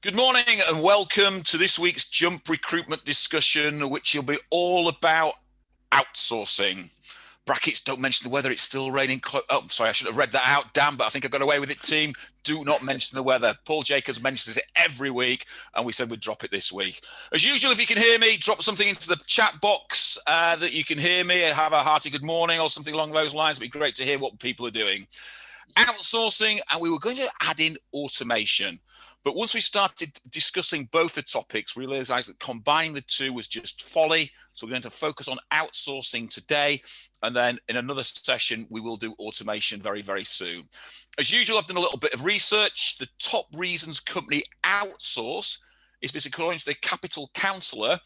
Good morning and welcome to this week's Jump Recruitment discussion, which will be all about outsourcing. Brackets, don't mention the weather, it's still raining. Oh, sorry, I should have read that out. Damn, but I think I got away with it, team. Do not mention the weather. Paul Jacobs mentions it every week, and we said we'd drop it this week. As usual, if you can hear me, drop something into the chat box that you can hear me. Have a hearty good morning or something along those lines. It'd be great to hear what people are doing. Outsourcing, and we were going to add in automation. But once we started discussing both the topics, we realized that combining the two was just folly. So we're going to focus on outsourcing today. And then in another session, we will do automation very, very soon. As usual, I've done a little bit of research. The top reasons company outsource is because according to the Capital Counsellor,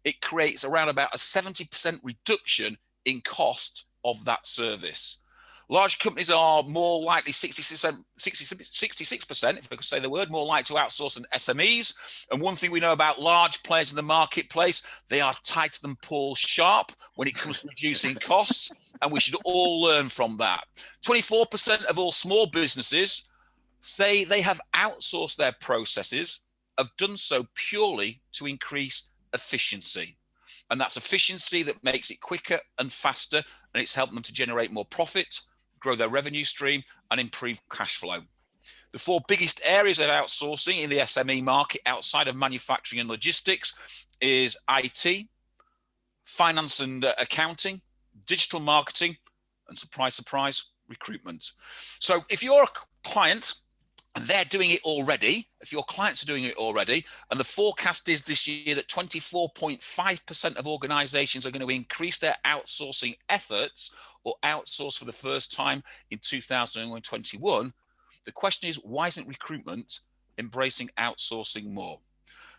it creates around about a 70% reduction in cost of that service. Large companies are more likely, 66%, if I could say the word, more likely to outsource than SMEs. And one thing we know about large players in the marketplace, they are tighter than Paul Sharp when it comes to reducing costs, and we should all learn from that. 24% of all small businesses say they have outsourced their processes, have done so purely to increase efficiency. And that's efficiency that makes it quicker and faster, and it's helped them to generate more profit, grow their revenue stream, and improve cash flow. The four biggest areas of outsourcing in the SME market outside of manufacturing and logistics is IT, finance and accounting, digital marketing, and surprise, surprise, recruitment. So if you're a client and they're doing it already, if your clients are doing it already, and the forecast is this year that 24.5% of organizations are going to increase their outsourcing efforts or outsource for the first time in 2021, the question is, why isn't recruitment embracing outsourcing more?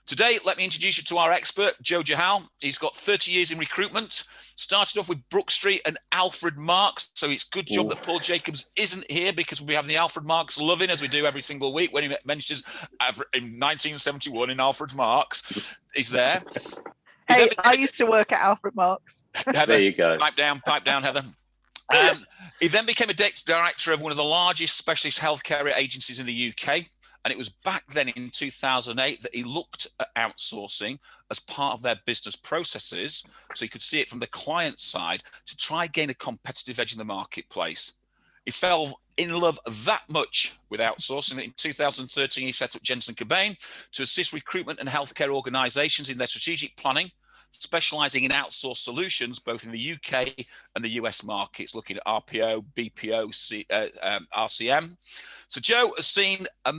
Today, let me introduce you to our expert, Joe Jahal. He's got 30 years in recruitment, started off with Brook Street and Alfred Marks. So it's good job that Paul Jacobs isn't here, because we'll be having the Alfred Marks loving, as we do every single week when he mentions in 1971 in Alfred Marks. He's there. Hey, I used to work at Alfred Marks. Heather, there you go. Pipe down, Heather. He then became a director of one of the largest specialist healthcare agencies in the UK. And it was back then in 2008 that he looked at outsourcing as part of their business processes, so he could see it from the client side to try and gain a competitive edge in the marketplace. He fell in love that much with outsourcing that in 2013 he set up Jensen Cobain to assist recruitment and healthcare organizations in their strategic planning, specializing in outsourced solutions both in the UK and the US markets, looking at RPO, BPO, RCM. So Joe has seen a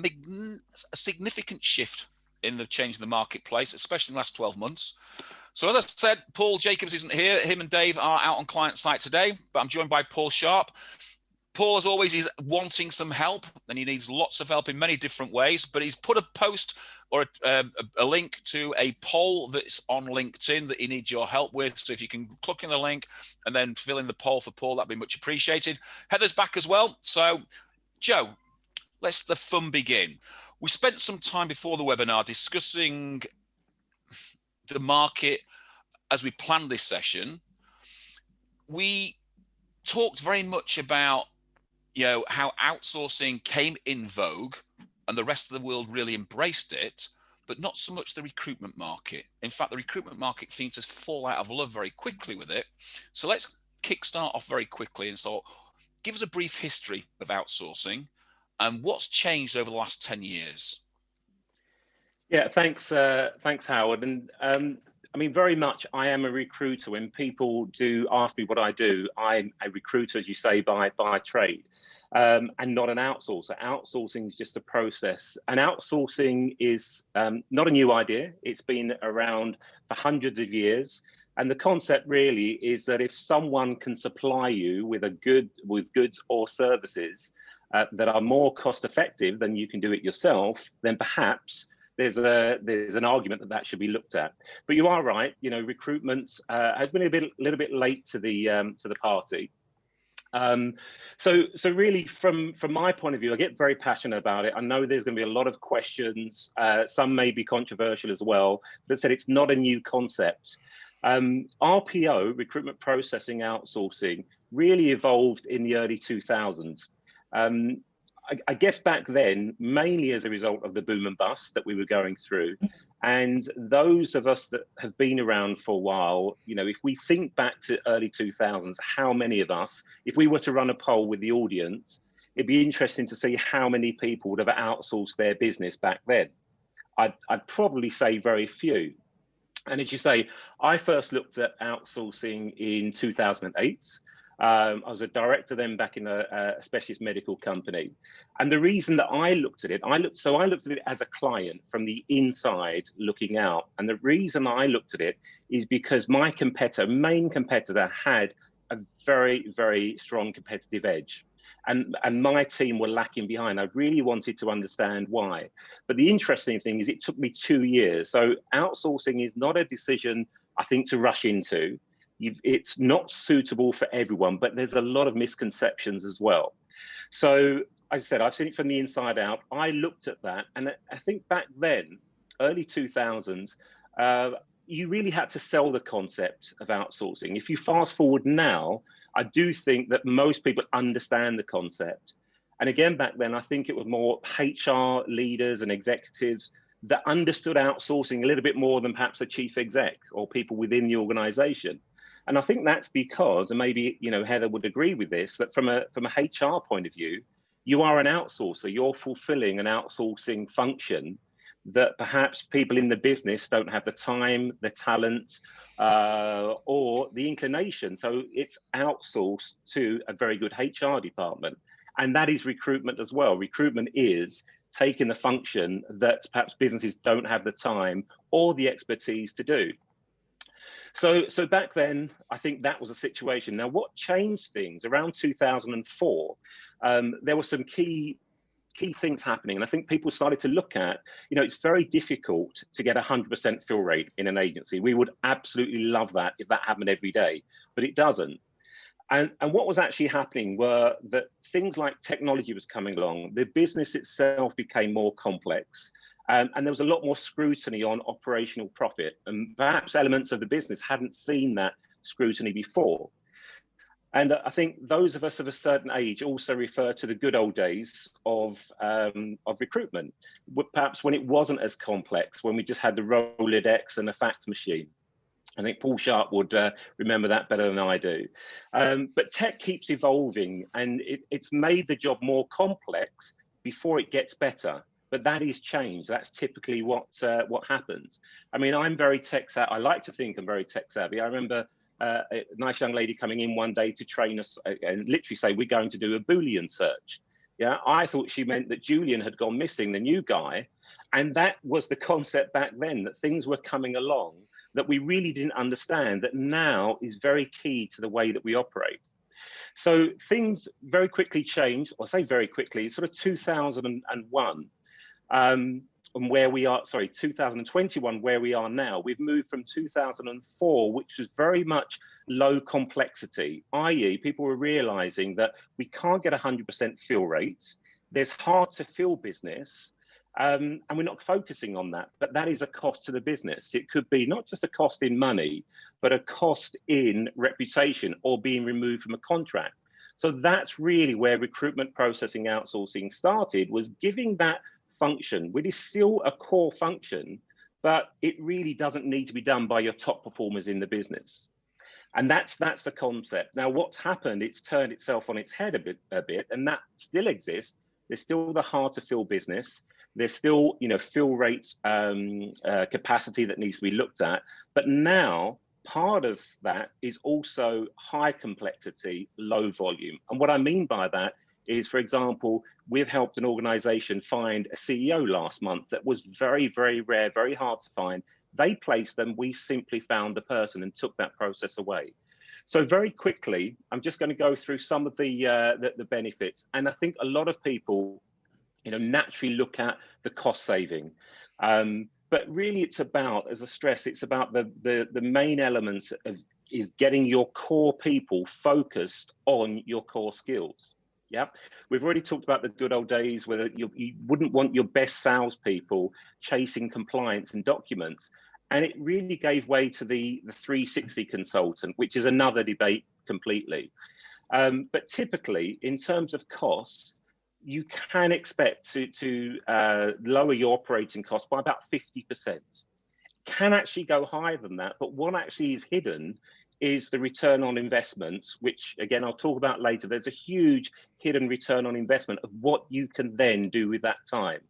significant shift in the change in the marketplace, especially in the last 12 months. So as I said, Paul Jacobs isn't here. Him and Dave are out on client site today, but I'm joined by Paul Sharp. Paul, as always, is wanting some help, and he needs lots of help in many different ways, but he's put a post or a link to a poll that's on LinkedIn that he needs your help with. So if you can click in the link and then fill in the poll for Paul, that'd be much appreciated. Heather's back as well. So, Joe, let the fun begin. We spent some time before the webinar discussing the market as we planned this session. We talked very much about how outsourcing came in vogue and the rest of the world really embraced it, but not so much the recruitment market. In fact, the recruitment market seems to fall out of love very quickly with it. So let's kickstart off very quickly. And so give us a brief history of outsourcing and what's changed over the last 10 years. Yeah, thanks, Howard. And I mean, very much, I am a recruiter. When people do ask me what I do, I'm a recruiter, as you say, by trade, and not an outsourcer. Outsourcing is just a process. And outsourcing is not a new idea. It's been around for hundreds of years. And the concept really is that if someone can supply you with goods or services that are more cost effective than you can do it yourself, then perhaps there's an argument that should be looked at. But you are right. Recruitment has been a little bit late to the party. So really, from my point of view, I get very passionate about it. I know there's going to be a lot of questions. Some may be controversial as well. But I said it's not a new concept. RPO, recruitment processing outsourcing, really evolved in the early 2000s. I guess back then, mainly as a result of the boom and bust that we were going through. And those of us that have been around for a while, you know, if we think back to early 2000s, how many of us, if we were to run a poll with the audience, it'd be interesting to see how many people would have outsourced their business back then. I'd probably say very few. And as you say, I first looked at outsourcing in 2008. I was a director then back in a specialist medical company. And the reason that I looked at it, I looked at it as a client from the inside looking out. And the reason I looked at it is because my main competitor had a very, very strong competitive edge. And my team were lacking behind. I really wanted to understand why. But the interesting thing is it took me 2 years. So outsourcing is not a decision, I think, to rush into. It's not suitable for everyone, but there's a lot of misconceptions as well. So as I said, I've seen it from the inside out. I looked at that, and I think back then, early 2000s, you really had to sell the concept of outsourcing. If you fast forward now, I do think that most people understand the concept. And again, back then, I think it was more HR leaders and executives that understood outsourcing a little bit more than perhaps a chief exec or people within the organization. And I think that's because, and maybe, you know, Heather would agree with this, that from a HR point of view, you are an outsourcer. You're fulfilling an outsourcing function that perhaps people in the business don't have the time, the talent, or the inclination. So it's outsourced to a very good HR department. And that is recruitment as well. Recruitment is taking the function that perhaps businesses don't have the time or the expertise to do. So back then, I think that was a situation. Now, what changed things around 2004, there were some key things happening. And I think people started to look at, you know, it's very difficult to get 100% fill rate in an agency. We would absolutely love that if that happened every day, but it doesn't. And what was actually happening were that things like technology was coming along, the business itself became more complex. And there was a lot more scrutiny on operational profit, and perhaps elements of the business hadn't seen that scrutiny before. And I think those of us of a certain age also refer to the good old days of recruitment, perhaps when it wasn't as complex, when we just had the Rolodex and a fax machine. I think Paul Sharp would remember that better than I do. But tech keeps evolving, and it's made the job more complex before it gets better. But that is change. That's typically what happens. I mean, I'm very tech savvy. I like to think I'm very tech savvy. I remember a nice young lady coming in one day to train us and literally say, we're going to do a Boolean search. Yeah, I thought she meant that Julian had gone missing, the new guy. And that was the concept back then, that things were coming along that we really didn't understand, that now is very key to the way that we operate. So things very quickly changed, or say very quickly, sort of 2001. And where we are, 2021, where we are now, we've moved from 2004, which was very much low complexity, i.e. people were realizing that we can't get 100% fill rates. There's hard to fill business, and we're not focusing on that, but that is a cost to the business. It could be not just a cost in money, but a cost in reputation or being removed from a contract. So that's really where recruitment processing outsourcing started, was giving that function, which is still a core function, but it really doesn't need to be done by your top performers in the business. And that's the concept. Now, what's happened, it's turned itself on its head a bit, and that still exists. There's still the hard to fill business. There's still, you know, fill rate capacity that needs to be looked at. But now part of that is also high complexity, low volume. And what I mean by that is, for example, we've helped an organization find a CEO last month that was very, very rare, very hard to find. They placed them, we simply found the person and took that process away. So very quickly, I'm just going to go through some of the benefits. And I think a lot of people, you know, naturally look at the cost saving. But really it's about, as a stress, it's about the main elements of is getting your core people focused on your core skills. Yeah, we've already talked about the good old days where you wouldn't want your best salespeople chasing compliance and documents. And it really gave way to the 360 consultant, which is another debate completely. But typically, in terms of costs, you can expect to lower your operating costs by about 50%. Can actually go higher than that, but what actually is hidden is the return on investments, which again, I'll talk about later. There's a huge hidden return on investment of what you can then do with that time.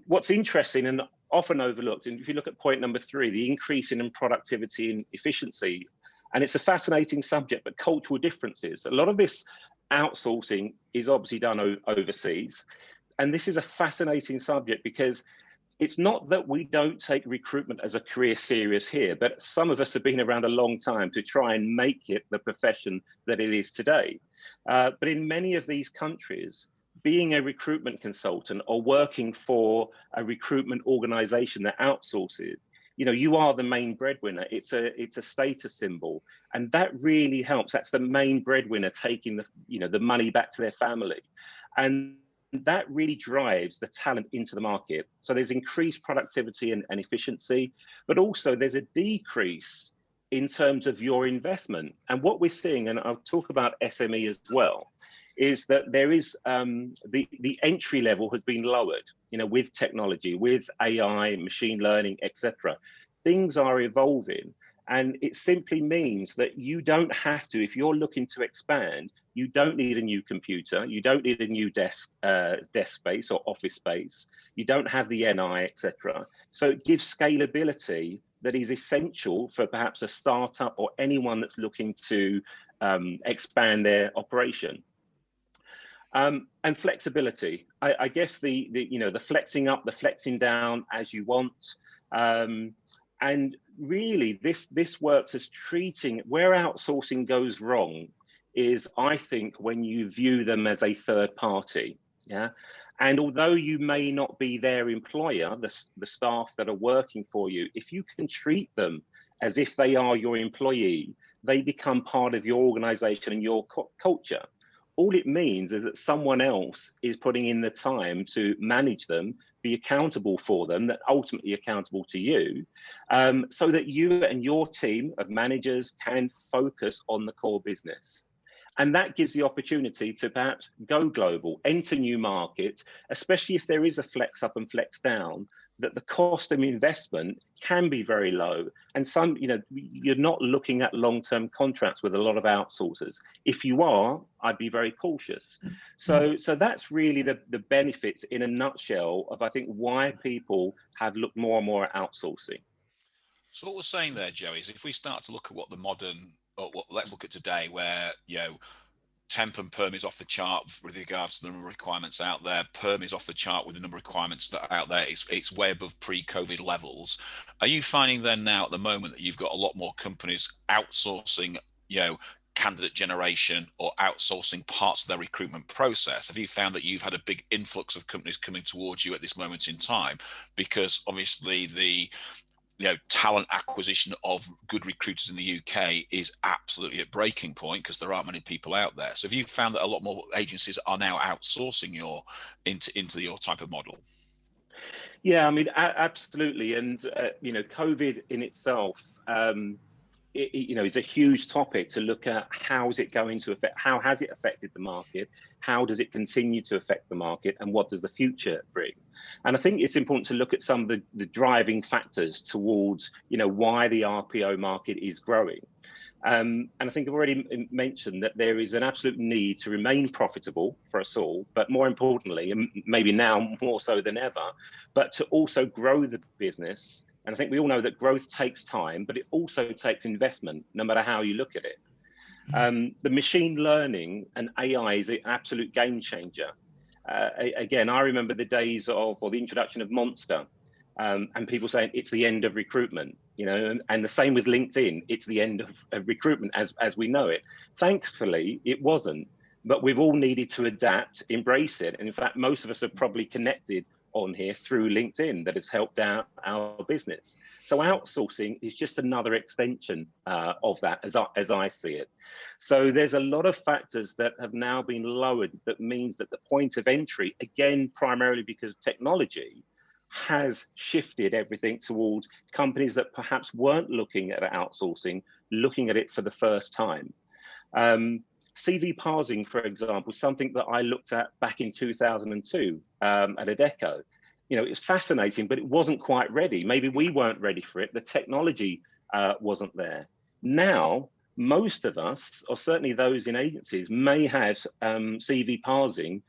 What's interesting and often overlooked, and if you look at point number 3, the increase in productivity and efficiency, and it's a fascinating subject, but cultural differences. A lot of this outsourcing is obviously done overseas. And this is a fascinating subject because it's not that we don't take recruitment as a career serious here, but some of us have been around a long time to try and make it the profession that it is today. But in many of these countries, being a recruitment consultant or working for a recruitment organization that outsources, you are the main breadwinner. It's a status symbol, and that really helps. That's the main breadwinner taking the money back to their family, and that really drives the talent into the market. So there's increased productivity and efficiency, but also there's a decrease in terms of your investment. And what we're seeing, and I'll talk about SME as well, is that there is the entry level has been lowered, with technology, with AI, machine learning, etc. Things are evolving. And it simply means that you don't have to, if you're looking to expand, you don't need a new computer, you don't need a new desk space or office space, you don't have the NI, etc. So it gives scalability that is essential for perhaps a startup or anyone that's looking to expand their operation. And flexibility. I guess the flexing up, the flexing down as you want. And really, this works as treating where outsourcing goes wrong is, I think, when you view them as a third party. Yeah. And although you may not be their employer, the staff that are working for you, if you can treat them as if they are your employee, they become part of your organization and your culture. All it means is that someone else is putting in the time to manage them, be accountable for them, that ultimately accountable to you, so that you and your team of managers can focus on the core business. And that gives the opportunity to perhaps go global, enter new markets, especially if there is a flex up and flex down, that the cost of investment can be very low. And some, you're not looking at long-term contracts with a lot of outsourcers. If you are, I'd be very cautious. So that's really the benefits in a nutshell of, I think, why people have looked more and more at outsourcing. So what we're saying there, Joey, is if we start to look at what the modern, let's look at today, where temp and perm is off the chart with regards to the number of requirements out there. Perm is off the chart with the number of requirements that are out there. It's way above pre-COVID levels. Are you finding then now at the moment that you've got a lot more companies outsourcing, candidate generation or outsourcing parts of their recruitment process? Have you found that you've had a big influx of companies coming towards you at this moment in time? Because obviously the talent acquisition of good recruiters in the UK is absolutely at breaking point because there aren't many people out there. So have you found that a lot more agencies are now outsourcing into your type of model? Yeah, I mean, absolutely. And, COVID in itself, is a huge topic to look at. How is it going to affect, how has it affected the market? How does it continue to affect the market? And what does the future bring? And I think it's important to look at some of the driving factors towards, why the RPO market is growing. And I think I've already mentioned that there is an absolute need to remain profitable for us all, but more importantly, and maybe now more so than ever, but to also grow the business. And I think we all know that growth takes time, but it also takes investment, no matter how you look at it. The machine learning and AI is an absolute game changer. Again, I remember the days of, or the introduction of Monster, and people saying it's the end of recruitment, and the same with LinkedIn, it's the end of recruitment as we know it. Thankfully, it wasn't, but we've all needed to adapt, embrace it. And in fact, most of us are probably connected on here through LinkedIn that has helped out our business. So outsourcing is just another extension of that as I see it. So there's a lot of factors that have now been lowered that means that the point of entry, again, primarily because of technology, has shifted everything towards companies that perhaps weren't looking at outsourcing, looking at it for the first time. CV parsing, for example, something that I looked at back in 2002 at Adecco. It's fascinating, but it wasn't quite ready. Maybe we weren't ready for it. The technology wasn't there. Now, most of us, or certainly those in agencies, may have CV parsing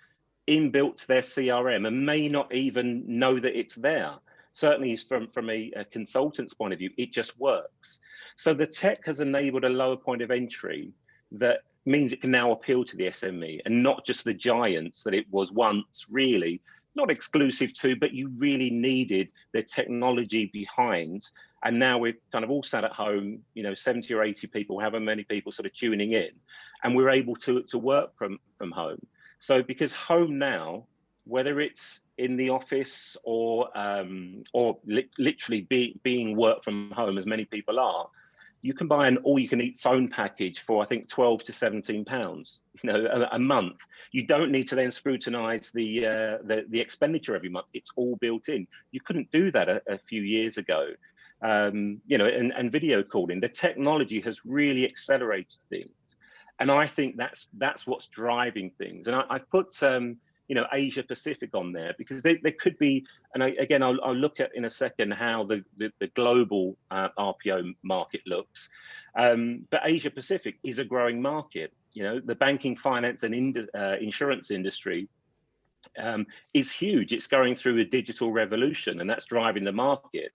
inbuilt to their CRM and may not even know that it's there. Certainly from a consultant's point of view, it just works. So the tech has enabled a lower point of entry that means it can now appeal to the SME and not just the giants that it was once, really not exclusive to, but you really needed the technology behind. And now we're kind of all sat at home, 70 or 80 people, however many people sort of tuning in, and we're able to work from home. So because home now, whether it's in the office or literally being work from home, as many people are, you can buy an all-you-can-eat phone package for, I think, 12 to 17 pounds, a month. You don't need to then scrutinize the expenditure every month. It's all built in. You couldn't do that a few years ago. And video calling, the technology has really accelerated things. And I think that's what's driving things. And I've put Asia Pacific on there because there could be, and I'll look at in a second how the global RPO market looks. But Asia Pacific is a growing market. The banking, finance, and insurance industry is huge. It's going through a digital revolution, and that's driving the market.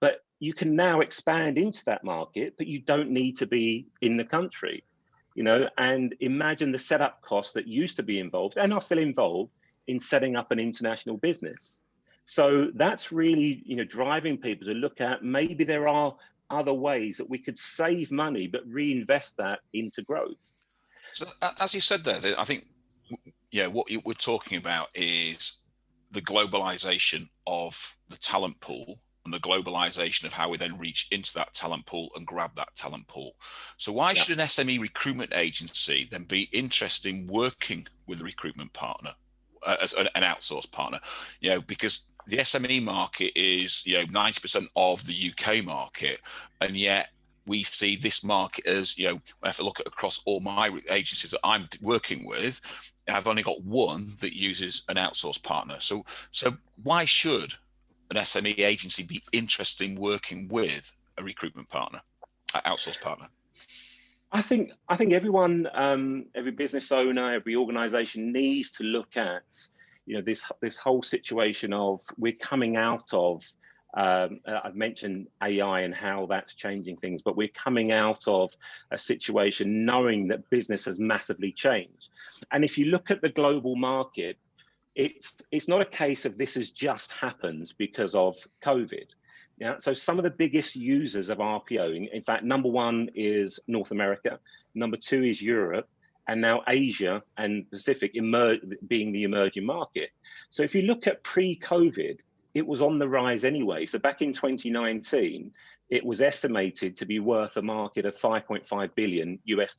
But you can now expand into that market, but you don't need to be in the country. And imagine the setup costs that used to be involved and are still involved in setting up an international business. So that's really, driving people to look at maybe there are other ways that we could save money, but reinvest that into growth. So as you said there, I think, what we're talking about is the globalization of the talent pool and the globalization of how we then reach into that talent pool and grab that talent pool. So why should an SME recruitment agency then be interested in working with a recruitment partner as an outsourced partner? Because the SME market is 90% of the UK market, and yet we see this market as, when I look at across all my agencies that I'm working with, I've only got one that uses an outsourced partner. So why should an SME agency be interested in working with a recruitment partner, an outsourced partner? I think everyone, every business owner, every organization needs to look at, this whole situation of we're coming out of, I've mentioned AI and how that's changing things, but we're coming out of a situation knowing that business has massively changed. And if you look at the global market, it's not a case of this has just happened because of COVID. So some of the biggest users of RPO, in fact, number one is North America, number two is Europe, and now Asia and Pacific being the emerging market. So if you look at pre-COVID, it was on the rise anyway. So back in 2019, it was estimated to be worth a market of $5.5 billion US.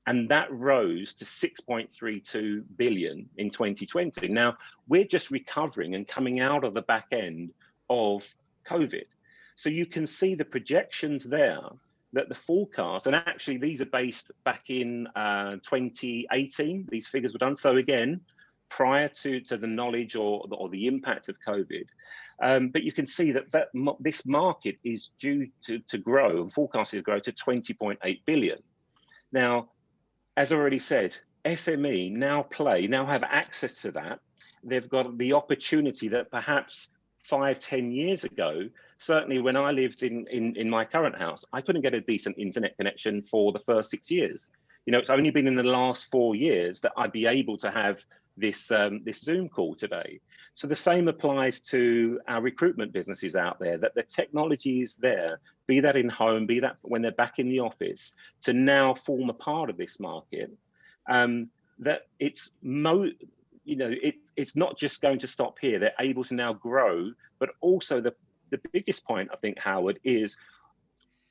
And that rose to 6.32 billion in 2020. Now, we're just recovering and coming out of the back end of COVID. So you can see the projections there that the forecast, and actually these are based back in 2018, these figures were done. So again, prior to the knowledge or the impact of COVID. But you can see that this market is due to grow and forecasted to grow to 20.8 billion. Now, as I already said, SME now have access to that. They've got the opportunity that perhaps 5-10 years ago, certainly when I lived in my current house, I couldn't get a decent internet connection for the first 6 years. It's only been in the last 4 years that I'd be able to have this Zoom call today. So the same applies to our recruitment businesses out there, that the technology is there, be that in home, be that when they're back in the office, to now form a part of this market. That it's not just going to stop here. They're able to now grow, but also the biggest point, I think, Howard, is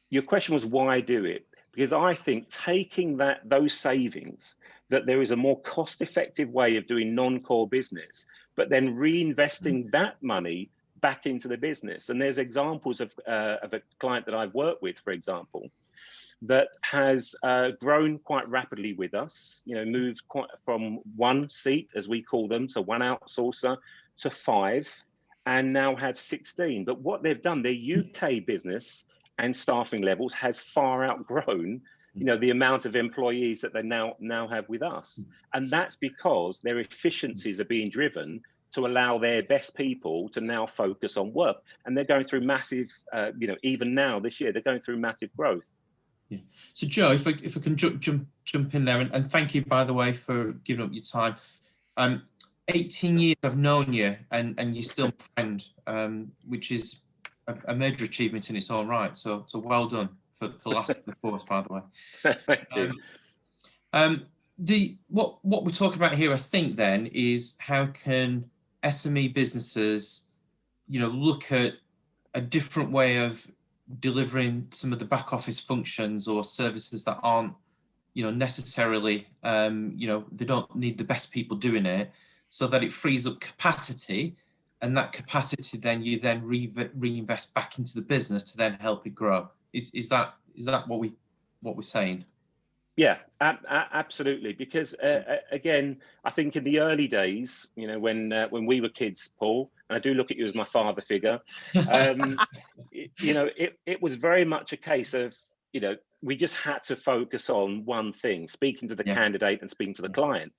your question was why do it? Because I think taking those savings, that there is a more cost-effective way of doing non-core business, but then reinvesting that money back into the business. And there's examples of a client that I've worked with, for example, that has grown quite rapidly with us, moved quite from one seat, as we call them, so one outsourcer, to 5, and now have 16. But what they've done, their UK business and staffing levels has far outgrown, the amount of employees that they now have with us. And that's because their efficiencies are being driven to allow their best people to now focus on work. And they're going through massive, even now this year, they're going through massive growth. Yeah. So Joe, if I can jump in there, and thank you, by the way, for giving up your time. 18 years I've known you, and you're still a friend, which is a major achievement in its own right. So well done for lasting the course, by the way. Thank you. What we're talking about here, I think, then, is how can SME businesses, look at a different way of delivering some of the back office functions or services that aren't, necessarily, they don't need the best people doing it, so that it frees up capacity, and that capacity then you then reinvest back into the business to then help it grow. Is that what we're saying? Yeah, absolutely. Because again, I think in the early days, when we were kids, Paul, and I do look at you as my father figure, it was very much a case of, we just had to focus on one thing, speaking to the candidate and speaking to the client.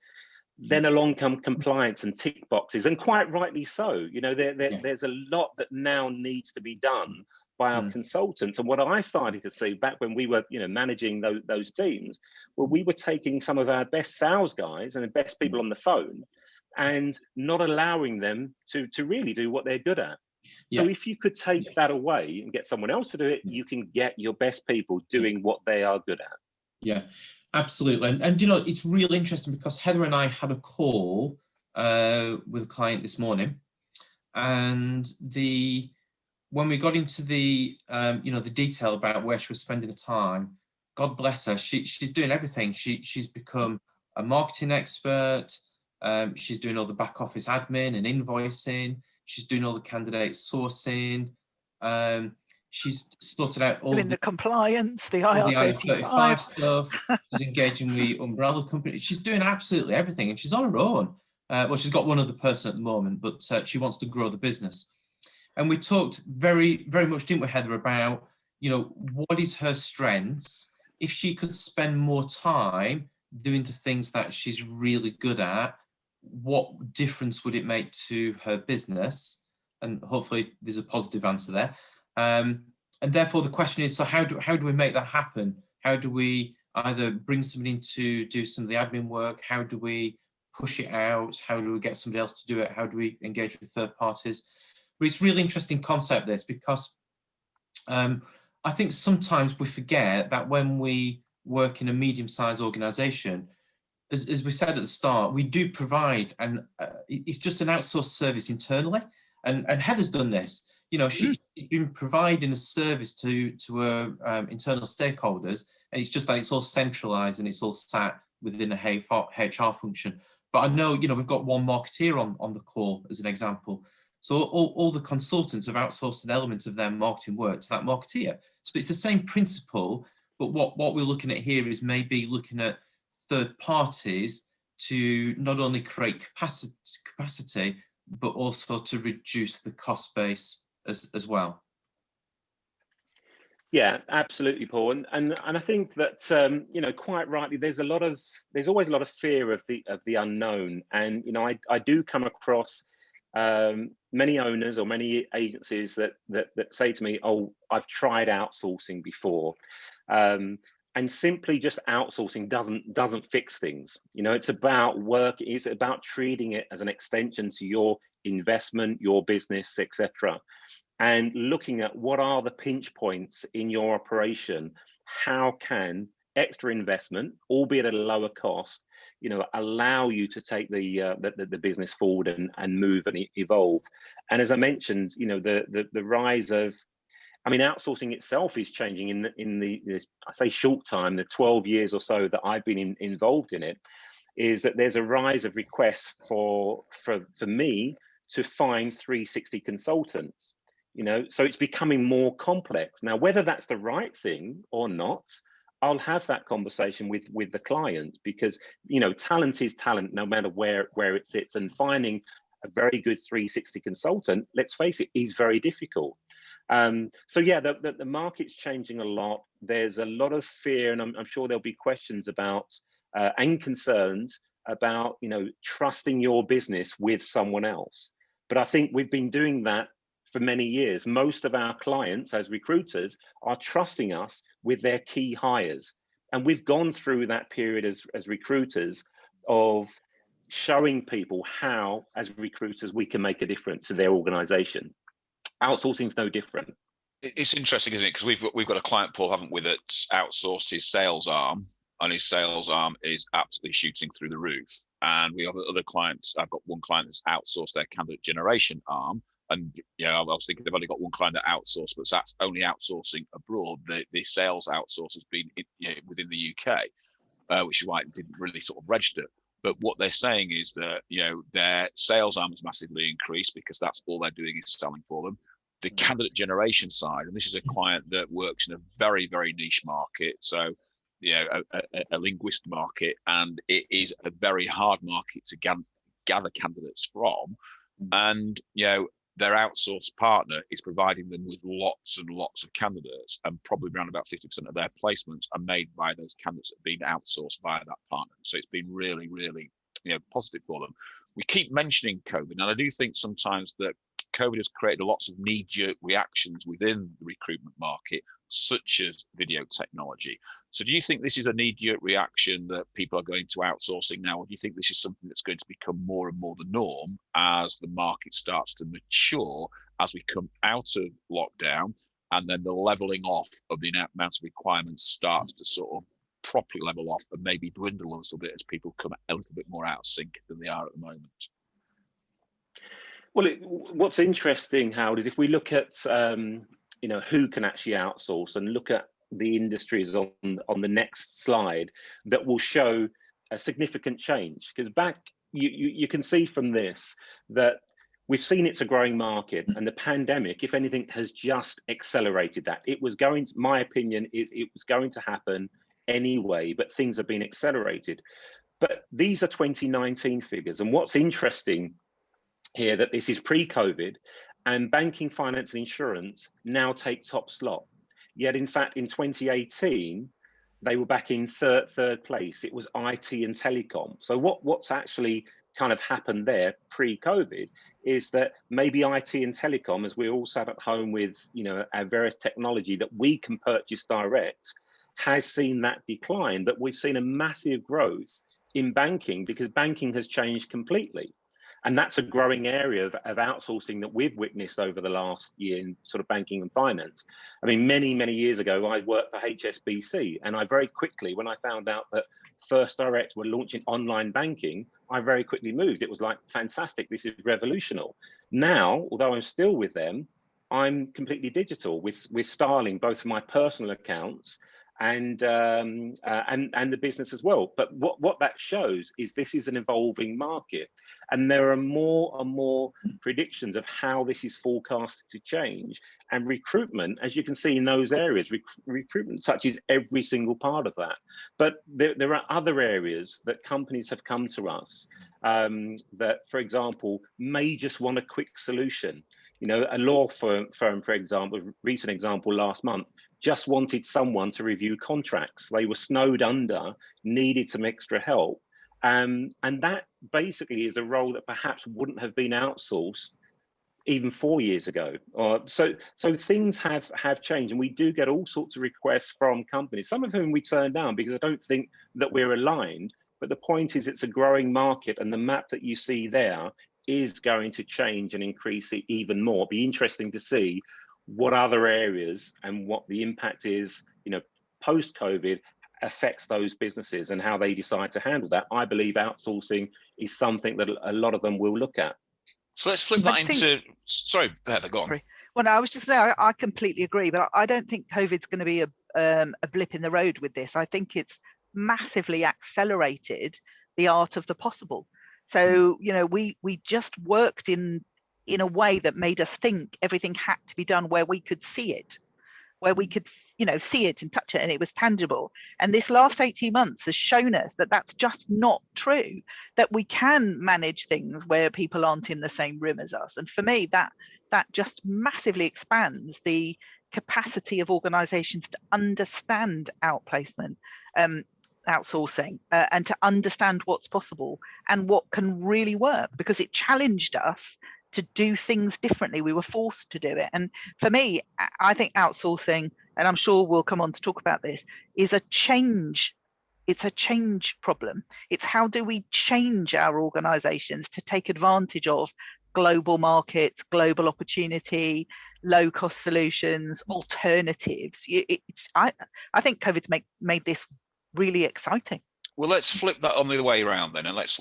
Then along come compliance and tick boxes, and quite rightly so. There's a lot that now needs to be done by our consultants. And what I started to see back when we were, managing those teams, well, we were taking some of our best sales guys and the best people on the phone and not allowing them to really do what they're good at. So if you could take that away and get someone else to do it, you can get your best people doing what they are good at. Yeah, absolutely. And it's really interesting, because Heather and I had a call with a client this morning, and when we got into the the detail about where she was spending the time, God bless her, she's doing everything. She's become a marketing expert. She's doing all the back office admin and invoicing. She's doing all the candidate sourcing. She's sorted out all the compliance, the IR35 stuff. She's engaging the umbrella company. She's doing absolutely everything, and she's on her own. Well, she's got one other person at the moment, but she wants to grow the business. And we talked very, very much, didn't we, Heather, about, what is her strengths? If she could spend more time doing the things that she's really good at, what difference would it make to her business? And hopefully there's a positive answer there. And therefore the question is, so how do we make that happen? How do we either bring somebody in to do some of the admin work? How do we push it out? How do we get somebody else to do it? How do we engage with third parties? But it's a really interesting concept, this, because I think sometimes we forget that when we work in a medium-sized organisation, as we said at the start, we do provide, and it's just an outsourced service internally. And Heather's done this. She's been providing a service to her internal stakeholders, and it's just that it's all centralised and it's all sat within a HR function. But I know, we've got one marketeer on the call as an example. So all the consultants have outsourced an element of their marketing work to that marketeer. So it's the same principle, but what we're looking at here is maybe looking at third parties to not only create capacity, but also to reduce the cost base as well. Yeah, absolutely, Paul. And I think that quite rightly, there's always a lot of fear of the unknown. And I do come across many owners or many agencies that say to me, "Oh, I've tried outsourcing before," and simply just outsourcing doesn't fix things. It's about work. It's about treating it as an extension to your investment, your business, etc., and looking at what are the pinch points in your operation. How can extra investment, albeit at a lower cost, allow you to take the business forward and move and evolve. And as I mentioned, the rise of, outsourcing itself is changing in the I say short time, the 12 years or so that I've been involved in it, is that there's a rise of requests for me to find 360 consultants. So it's becoming more complex. Now, whether that's the right thing or not, I'll have that conversation with the client, because talent is talent no matter where it sits, and finding a very good 360 consultant, let's face it, is very difficult. So yeah, the market's changing a lot. There's a lot of fear, and I'm sure there'll be questions about and concerns about trusting your business with someone else. But I think we've been doing that for many years. Most of our clients as recruiters are trusting us with their key hires. And we've gone through that period as recruiters of showing people how, as recruiters, we can make a difference to their organization. Outsourcing is no different. It's interesting, isn't it? Because we've got a client, Paul, haven't we, that's outsourced his sales arm, and his sales arm is absolutely shooting through the roof. And we have other clients. I've got one client that's outsourced their candidate generation arm. And I was thinking they've only got one client that outsourced, but that's only outsourcing abroad. The sales outsource has been within the UK, which is why it didn't really sort of register. But what they're saying is that their sales arm has massively increased because that's all they're doing is selling for them. The candidate generation side, and this is a client that works in a very, very niche market, so a linguist market, and it is a very hard market to gather candidates from. And their outsourced partner is providing them with lots and lots of candidates, and probably around about 50% of their placements are made by those candidates that have been outsourced via that partner. So it's been really, really positive for them. We keep mentioning COVID, and I do think sometimes that COVID has created lots of knee-jerk reactions within the recruitment market, such as video technology. So do you think this is a knee-jerk reaction that people are going to outsourcing now, or do you think this is something that's going to become more and more the norm as the market starts to mature, as we come out of lockdown, and then the leveling off of the amount of requirements starts to sort of properly level off and maybe dwindle a little bit as people come a little bit more out of sync than they are at the moment? Well, what's interesting, Howard, is if we look at who can actually outsource, and look at the industries on the next slide, that will show a significant change. Because you can see from this that we've seen it's a growing market, and the pandemic, if anything, has just accelerated that. My opinion is it was going to happen anyway, but things have been accelerated. But these are 2019 figures, and what's interesting here, that this is pre-COVID, and banking, finance and insurance now take top slot. Yet in fact in 2018 they were back in third place. It was IT and telecom. So what's actually kind of happened there pre-COVID is that maybe IT and telecom, as we all sat at home with our various technology that we can purchase direct, has seen that decline. But we've seen a massive growth in banking, because banking has changed completely. And that's a growing area of outsourcing that we've witnessed over the last year in sort of banking and finance. I mean, many, many years ago, I worked for HSBC, and I very quickly, when I found out that First Direct were launching online banking, I very quickly moved. It was like, fantastic, this is revolutionary. Now, although I'm still with them, I'm completely digital with Starling, both for my personal accounts and the business as well. But what that shows is this is an evolving market, and there are more and more predictions of how this is forecasted to change. And recruitment, as you can see in those areas, recruitment touches every single part of that. But there are other areas that companies have come to us that, for example, may just want a quick solution. A law firm, for example, recent example last month, just wanted someone to review contracts. They were snowed under, needed some extra help. And that basically is a role that perhaps wouldn't have been outsourced even 4 years ago. So things have changed, and we do get all sorts of requests from companies, some of whom we turn down because I don't think that we're aligned. But the point is, it's a growing market, and the map that you see there is going to change and increase it even more. It'll be interesting to see what other areas and what the impact is, post-COVID affects those businesses and how they decide to handle that. I believe outsourcing is something that a lot of them will look at. So let's flip that into, sorry, Heather, go on. Sorry. Well, no, I was just saying, I completely agree, but I don't think COVID's going to be a blip in the road with this. I think it's massively accelerated the art of the possible. So, we just worked in a way that made us think everything had to be done where we could see it. where we could, see it and touch it and it was tangible. And this last 18 months has shown us that that's just not true, that we can manage things where people aren't in the same room as us. And for me, that just massively expands the capacity of organizations to understand outplacement, outsourcing, and to understand what's possible and what can really work, because it challenged us to do things differently. We were forced to do it. And for me, I think outsourcing, and I'm sure we'll come on to talk about this, is a change. It's a change problem. It's how do we change our organizations to take advantage of global markets, global opportunity, low cost solutions, alternatives. I think COVID's made this really exciting. Well, let's flip that on the other way around then, and let's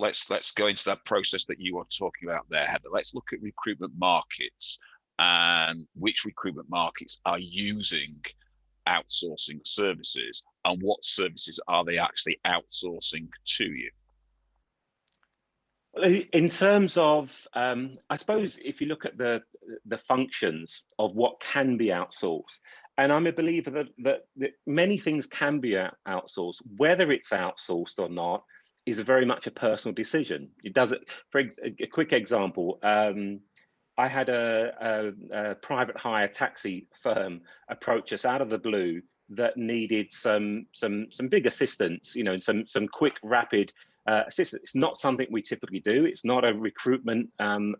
go into that process that you were talking about there, Heather. Let's look at recruitment markets and which recruitment markets are using outsourcing services, and what services are they actually outsourcing to you? In terms of, I suppose, if you look at the functions of what can be outsourced, and I'm a believer that many things can be outsourced. Whether it's outsourced or not is very much a personal decision. It does it. For a quick example, I had a private hire taxi firm approach us out of the blue that needed some big assistance, some quick, rapid assistance. It's not something we typically do. It's not a recruitment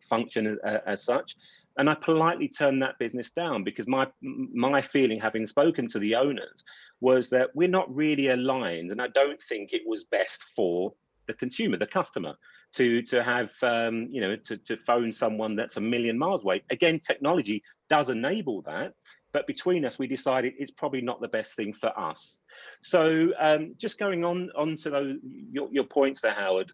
function as such. And I politely turned that business down because my feeling, having spoken to the owners, was that we're not really aligned, and I don't think it was best for the consumer, the customer, to have to phone someone that's a million miles away. Again, technology does enable that, but between us, we decided it's probably not the best thing for us. So just going on to your points there, Howard.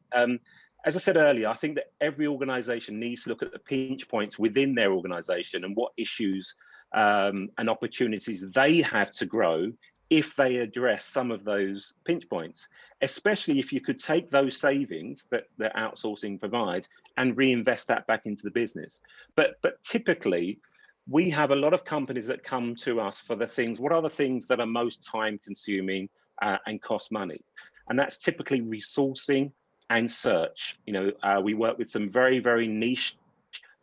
As I said earlier, I think that every organization needs to look at the pinch points within their organization and what issues and opportunities they have to grow if they address some of those pinch points, especially if you could take those savings that outsourcing provides and reinvest that back into the business. But typically, we have a lot of companies that come to us for the things, what are the things that are most time consuming and cost money? And that's typically resourcing and search. We work with some very, very niche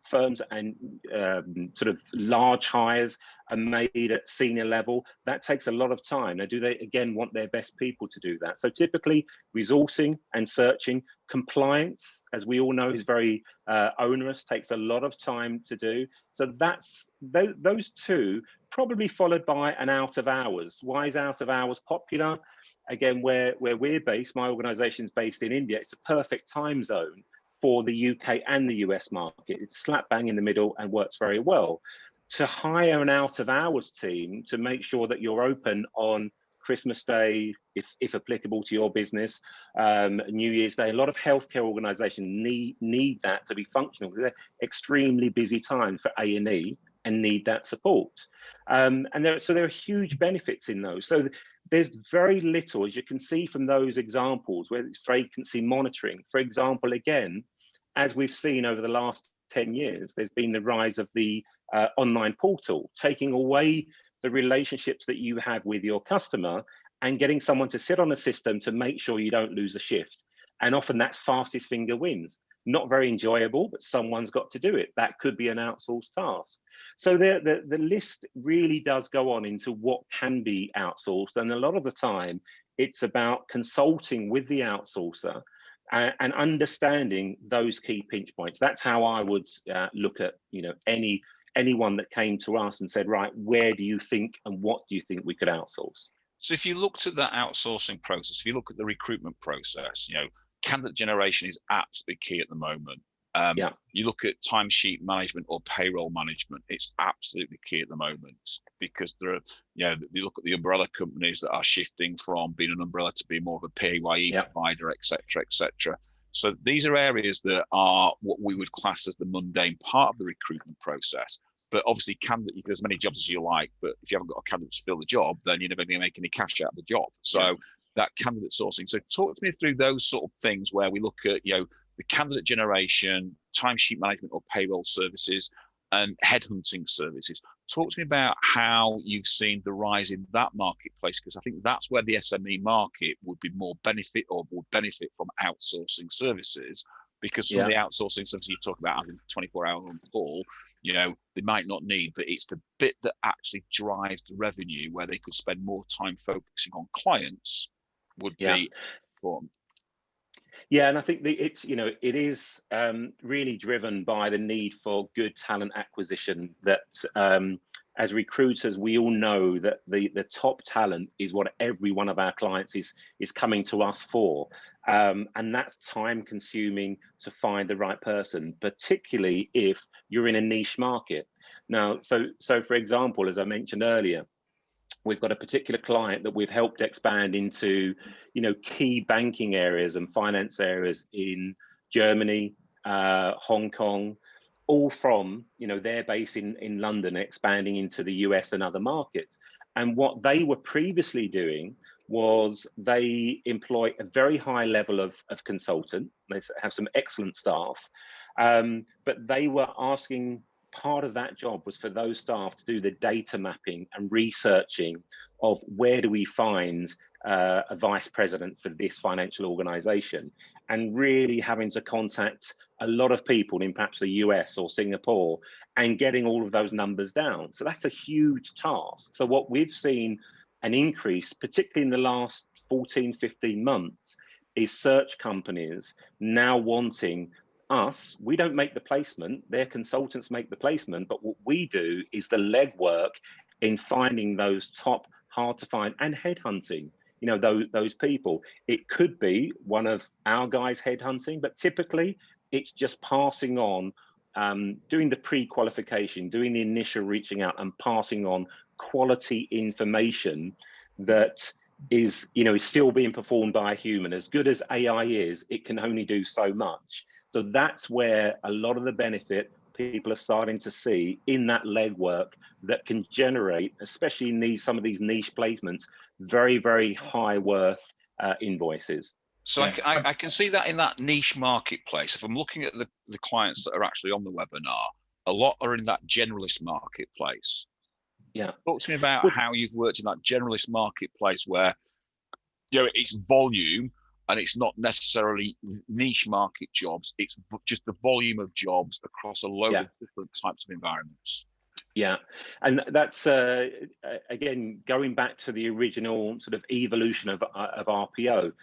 firms, and sort of large hires are made at senior level. That takes a lot of time. Now, do they, again, want their best people to do that? So typically resourcing and searching. Compliance, as we all know, is very onerous, takes a lot of time to do. So that's those two, probably followed by an out of hours. Why is out of hours popular? Again, where we're based, my organization is based in India, it's a perfect time zone for the UK and the US market. It's slap bang in the middle and works very well. To hire an out of hours team to make sure that you're open on Christmas Day, if applicable to your business, New Year's Day, a lot of healthcare organizations need that to be functional because they're extremely busy times for A&E and need that support. And there are huge benefits in those. So there's very little, as you can see from those examples, where it's vacancy monitoring. For example, again, as we've seen over the last 10 years, there's been the rise of the online portal, taking away the relationships that you have with your customer and getting someone to sit on a system to make sure you don't lose a shift. And often that's fastest finger wins. Not very enjoyable, but someone's got to do it. That could be an outsourced task. So the list really does go on into what can be outsourced. And a lot of the time, it's about consulting with the outsourcer and understanding those key pinch points. That's how I would look at anyone that came to us and said, right, where do you think and what do you think we could outsource? So if you looked at that outsourcing process, if you look at the recruitment process, candidate generation is absolutely key at the moment. You look at timesheet management or payroll management, it's absolutely key at the moment, because there are, you look at the umbrella companies that are shifting from being an umbrella to be more of a PAYE provider, et cetera. So these are areas that are what we would class as the mundane part of the recruitment process. But obviously, you can get as many jobs as you like, but if you haven't got a candidate to fill the job, then you're never going to make any cash out of the job. So that candidate sourcing. So talk to me through those sort of things where we look at, the candidate generation, timesheet management or payroll services. and headhunting services. Talk to me about how you've seen the rise in that marketplace, because I think that's where the SME market would be more benefit, or would benefit from outsourcing services, because some of the outsourcing services you talk about, as in 24-hour on call, you know, they might not need, but it's the bit that actually drives the revenue, where they could spend more time focusing on clients, would be important. Yeah, and I think it's, you know, it is really driven by the need for good talent acquisition. That as recruiters, we all know that the top talent is what every one of our clients is coming to us for, and that's time consuming to find the right person, particularly if you're in a niche market. Now, so for example, as I mentioned earlier, we've got a particular client that we've helped expand into, you know, key banking areas and finance areas in Germany, Hong Kong, all from, you know, their base in London, expanding into the US and other markets. And what they were previously doing was they employ a very high level of consultant. They have some excellent staff, but they were asking, part of that job was for those staff to do the data mapping and researching of where do we find a vice president for this financial organization, and really having to contact a lot of people in perhaps the US or Singapore and getting all of those numbers down. So that's a huge task. So what we've seen an increase, particularly in the last 14, 15 months, is search companies now wanting us. We don't make the placement, their consultants make the placement, but what we do is the legwork in finding those top, hard to find, and headhunting, you know, those people. It could be one of our guys headhunting, but typically it's just passing on, doing the pre-qualification, doing the initial reaching out, and passing on quality information that is, you know, is still being performed by a human. As good as AI is, it can only do so much. So that's where a lot of the benefit people are starting to see in that legwork that can generate, especially in some of these niche placements, very, very high worth invoices. So I can see that in that niche marketplace. If I'm looking at the clients that are actually on the webinar, a lot are in that generalist marketplace. Yeah. Talk to me about how you've worked in that generalist marketplace where, you know, it's volume, and it's not necessarily niche market jobs. It's just the volume of jobs across a load of different types of environments. Yeah, and that's again, going back to the original sort of evolution of RPO,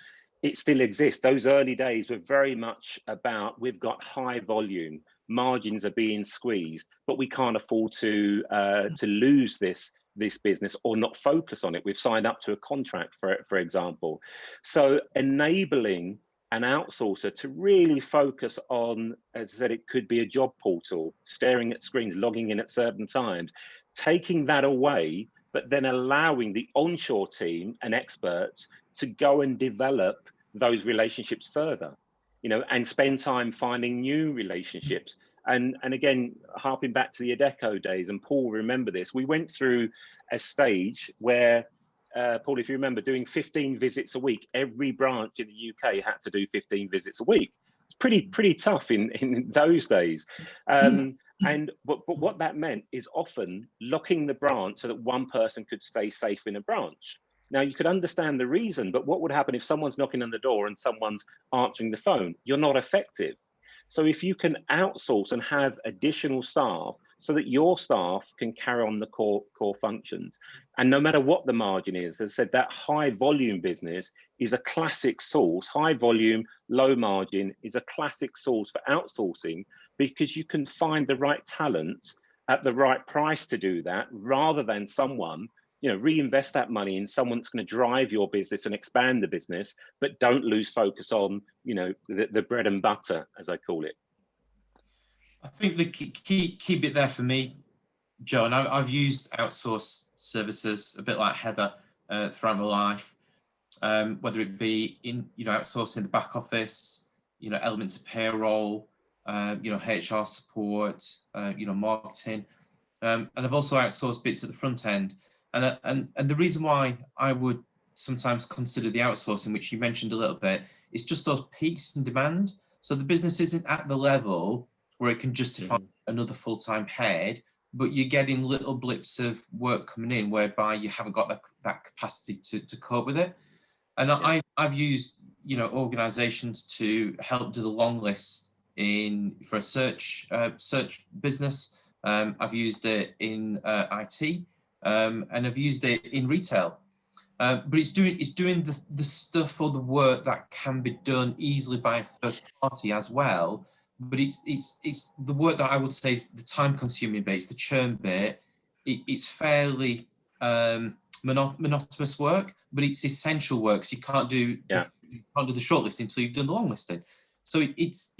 it still exists. Those early days were very much about, we've got high volume, margins are being squeezed, but we can't afford to lose this business or not focus on it. We've signed up to a contract, for example. So enabling an outsourcer to really focus on, as I said, it could be a job portal, staring at screens, logging in at certain times, taking that away, but then allowing the onshore team and experts to go and develop those relationships further, you know, and spend time finding new relationships. And again, harping back to the Adecco days, and Paul, remember this, we went through a stage where, Paul, if you remember, doing 15 visits a week, every branch in the UK had to do 15 visits a week. It's pretty tough in those days. But what that meant is often locking the branch so that one person could stay safe in a branch. Now, you could understand the reason, but what would happen if someone's knocking on the door and someone's answering the phone? You're not effective. So if you can outsource and have additional staff so that your staff can carry on the core functions, and no matter what the margin is, as I said, that high volume business is a classic source. High volume, low margin is a classic source for outsourcing, because you can find the right talent at the right price to do that, rather than someone, you know, reinvest that money in someone that's going to drive your business and expand the business, but don't lose focus on, you know, the bread and butter, as I call it. I think the key bit there for me, Joe, and I've used outsourced services a bit like Heather throughout my life, whether it be in, you know, outsourcing the back office, you know, elements of payroll, you know, HR support, you know, marketing, and I've also outsourced bits at the front end. And the reason why I would sometimes consider the outsourcing, which you mentioned a little bit, is just those peaks in demand. So the business isn't at the level where it can justify another full-time head, but you're getting little blips of work coming in whereby you haven't got that capacity to cope with it. And I've used, organizations to help do the long list for a search business. I've used it in IT, and I've used it in retail. But it's doing the stuff or the work that can be done easily by a third party as well. But it's the work that I would say is the time-consuming bit, it's the churn bit. It's fairly monotonous work, but it's essential work. So you can't do the shortlisting until you've done the long listing. So it's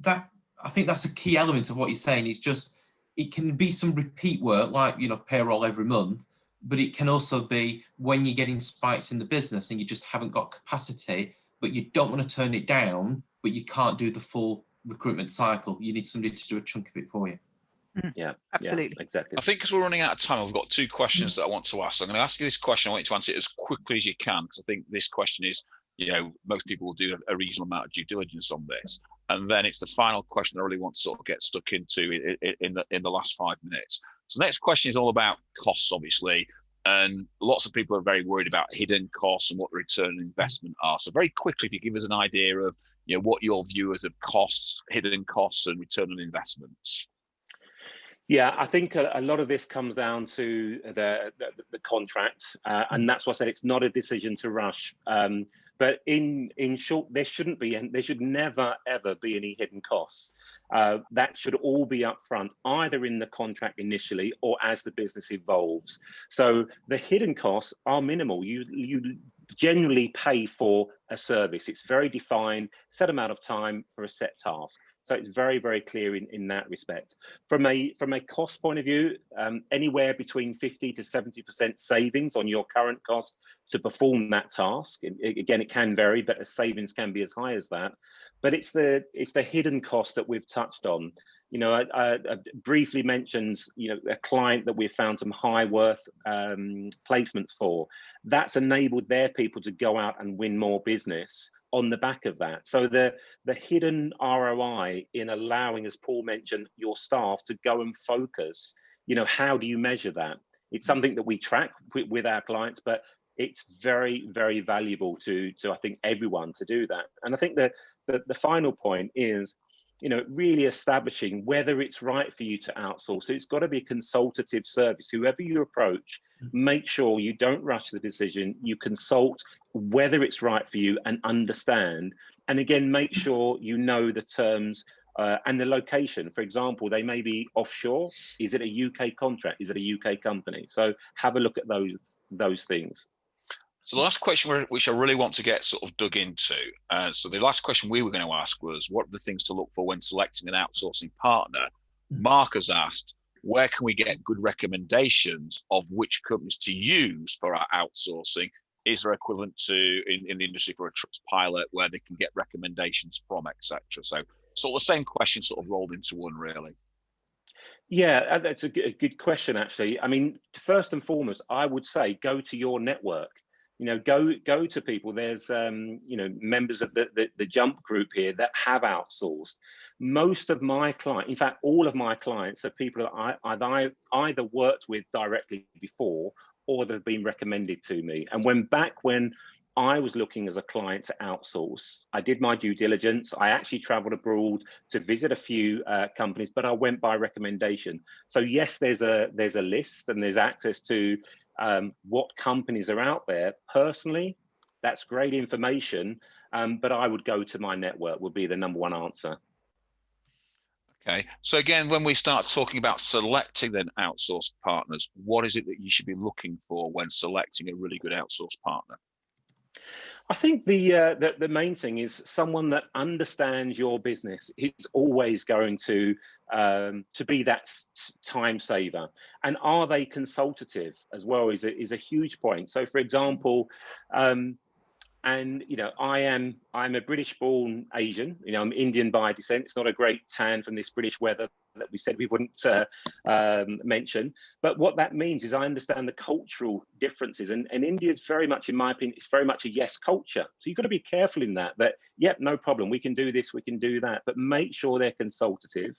that. I think that's a key element of what you're saying. It's just, it can be some repeat work, like payroll every month, but it can also be when you're getting spikes in the business and you just haven't got capacity, but you don't want to turn it down, but you can't do the full recruitment cycle. You need somebody to do a chunk of it for you. Yeah, absolutely. Yeah, exactly. I think because we're running out of time, I've got two questions that I want to ask. I'm going to ask you this question. I want you to answer it as quickly as you can, because I think this question is, most people will do a reasonable amount of due diligence on this. And then it's the final question I really want to sort of get stuck into in the last 5 minutes. So the next question is all about costs, obviously. And lots of people are very worried about hidden costs and what the return on investment are. So very quickly, if you give us an idea of what your view is of costs, hidden costs and return on investments. Yeah, I think a lot of this comes down to the contract, and that's why I said it's not a decision to rush. But in short, there should never ever be any hidden costs. That should all be upfront, either in the contract initially or as the business evolves. So the hidden costs are minimal. You generally pay for a service. It's very defined, set amount of time for a set task. So it's very, very clear in that respect. From a cost point of view, anywhere between 50 to 70% savings on your current cost to perform that task. Again, it can vary, but the savings can be as high as that. But it's the hidden cost that we've touched on. I briefly mentioned, a client that we've found some high worth placements for. That's enabled their people to go out and win more business on the back of that. So the hidden ROI in allowing, as Paul mentioned, your staff to go and focus, how do you measure that? It's something that we track with our clients, but it's very, very valuable to I think everyone to do that. And I think that the final point is, really establishing whether it's right for you to outsource. So it's got to be a consultative service. Whoever you approach, make sure you don't rush the decision. You consult whether it's right for you and understand. And again, make sure you know the terms and the location. For example, they may be offshore. Is it a UK contract? Is it a UK company? So have a look at those things. So the last question, which I really want to get sort of dug into, so the last question we were going to ask was, what are the things to look for when selecting an outsourcing partner? Mark has asked, where can we get good recommendations of which companies to use for our outsourcing? Is there equivalent to in the industry for a Trustpilot where they can get recommendations from, etc.? So sort of the same question sort of rolled into one, really. Yeah, that's a good question, actually. I mean, first and foremost, I would say go to your network. Go to people. There's members of the Jump group here that have outsourced. Most of my clients, in fact, all of my clients are people that I've either worked with directly before or they've been recommended to me. And when I was looking as a client to outsource, I did my due diligence. I actually traveled abroad to visit a few companies, but I went by recommendation. So yes, there's a list and there's access to what companies are out there. Personally, that's great information, but I would go to my network would be the number one answer. Okay, so again, when we start talking about selecting then outsourced partners, what is it that you should be looking for when selecting a really good outsourced partner? I think the main thing is someone that understands your business is always going to be that time saver. And are they consultative as well is a huge point. So, for example, I'm a British-born Asian. I'm Indian by descent. It's not a great tan from this British weather that we said we wouldn't mention. But what that means is I understand the cultural differences. And India is very much, in my opinion, it's very much a yes culture. So you've got to be careful in that, yep, no problem. We can do this, we can do that. But make sure they're consultative.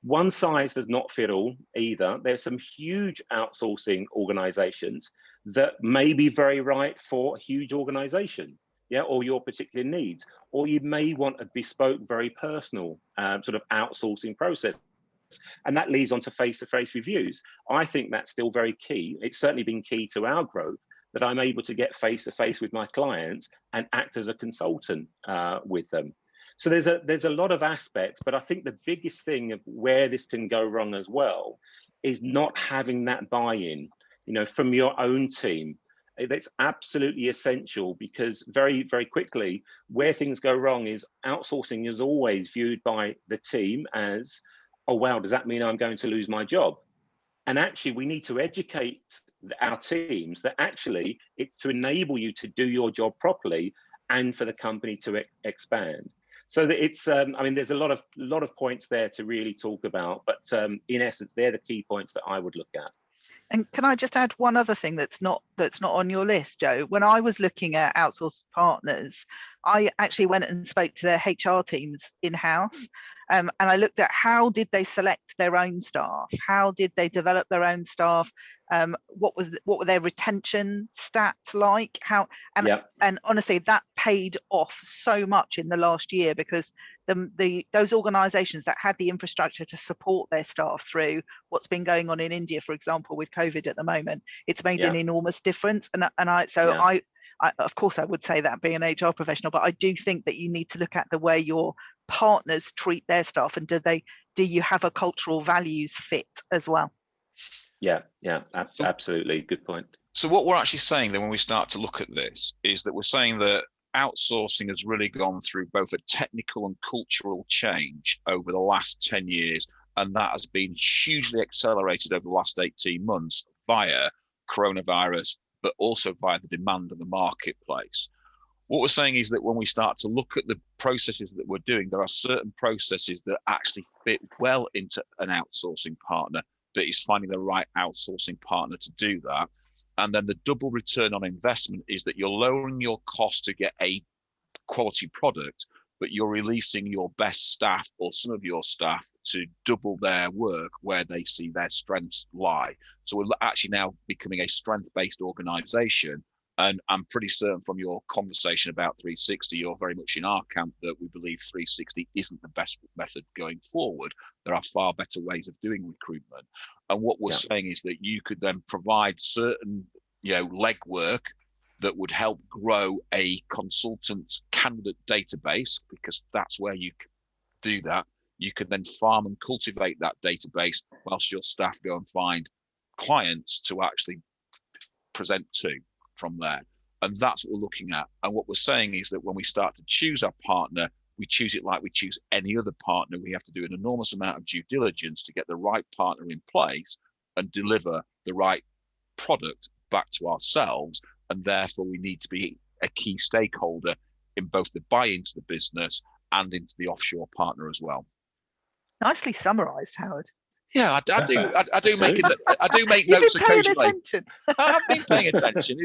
One size does not fit all either. There's some huge outsourcing organizations that may be very right for a huge organization, yeah, or your particular needs, or you may want a bespoke, very personal sort of outsourcing process. And that leads on to face-to-face reviews. I think that's still very key. It's certainly been key to our growth, that I'm able to get face-to-face with my clients and act as a consultant with them. So there's a lot of aspects, but I think the biggest thing of where this can go wrong as well is not having that buy-in, you know, from your own team. That's absolutely essential, because very, very quickly, where things go wrong is outsourcing is always viewed by the team as, oh, wow, does that mean I'm going to lose my job? And actually, we need to educate our teams that actually it's to enable you to do your job properly and for the company to expand. So that it's, I mean, there's a lot of points there to really talk about, but in essence, they're the key points that I would look at. And can I just add one other thing that's not on your list, Joe? When I was looking at outsourced partners, I actually went and spoke to their HR teams in-house. And I looked at how did they select their own staff? How did they develop their own staff? What were their retention stats like? And honestly, that paid off so much in the last year, because those organisations that had the infrastructure to support their staff through what's been going on in India, for example, with COVID at the moment, it's made an enormous difference. I of course, I would say that being an HR professional, but I do think that you need to look at the way your partners treat their staff, and do you have a cultural values fit as well? Yeah, absolutely, good point. So what we're actually saying then when we start to look at this is that we're saying that outsourcing has really gone through both a technical and cultural change over the last 10 years, and that has been hugely accelerated over the last 18 months via coronavirus, but also via the demand of the marketplace. What we're saying is that when we start to look at the processes that we're doing, there are certain processes that actually fit well into an outsourcing partner, but is finding the right outsourcing partner to do that. And then the double return on investment is that you're lowering your cost to get a quality product, but you're releasing your best staff or some of your staff to double their work where they see their strengths lie. So we're actually now becoming a strength-based organization. And I'm pretty certain from your conversation about 360, you're very much in our camp that we believe 360 isn't the best method going forward. There are far better ways of doing recruitment. And what we're saying is that you could then provide certain, legwork that would help grow a consultant candidate database, because that's where you can do that. You can then farm and cultivate that database whilst your staff go and find clients to actually present to from there. And that's what we're looking at. And what we're saying is that when we start to choose our partner, we choose it like we choose any other partner. We have to do an enormous amount of due diligence to get the right partner in place and deliver the right product back to ourselves. And therefore, we need to be a key stakeholder in both the buy into the business and into the offshore partner as well. Nicely summarised, Howard. Yeah, I do make notes occasionally. I have been paying attention.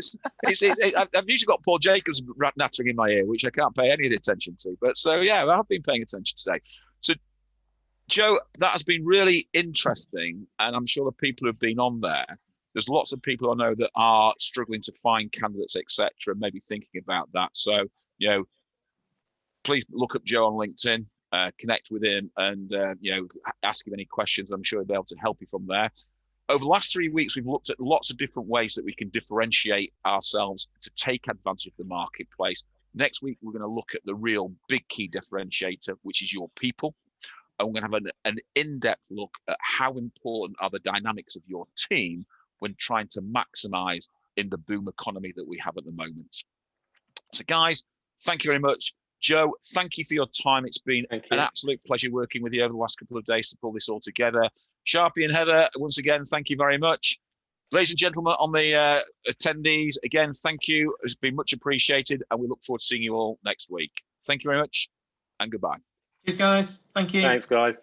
I've usually got Paul Jacobs nattering in my ear, which I can't pay any attention to. But so yeah, I have been paying attention today. So, Joe, that has been really interesting, and I'm sure the people who've been on there. There's lots of people I know that are struggling to find candidates, etc., and maybe thinking about that. So, please look up Joe on LinkedIn, connect with him, and ask him any questions. I'm sure he'll be able to help you from there. Over the last 3 weeks, we've looked at lots of different ways that we can differentiate ourselves to take advantage of the marketplace. Next week, we're going to look at the real big key differentiator, which is your people. And we're going to have an in-depth look at how important are the dynamics of your team when trying to maximize in the boom economy that we have at the moment. So guys, thank you very much. Joe, thank you for your time. It's been an absolute pleasure working with you over the last couple of days to pull this all together. Sharpie and Heather, once again, thank you very much. Ladies and gentlemen, on the attendees, again, thank you. It's been much appreciated, and we look forward to seeing you all next week. Thank you very much, and goodbye. Cheers, guys. Thank you. Thanks, guys.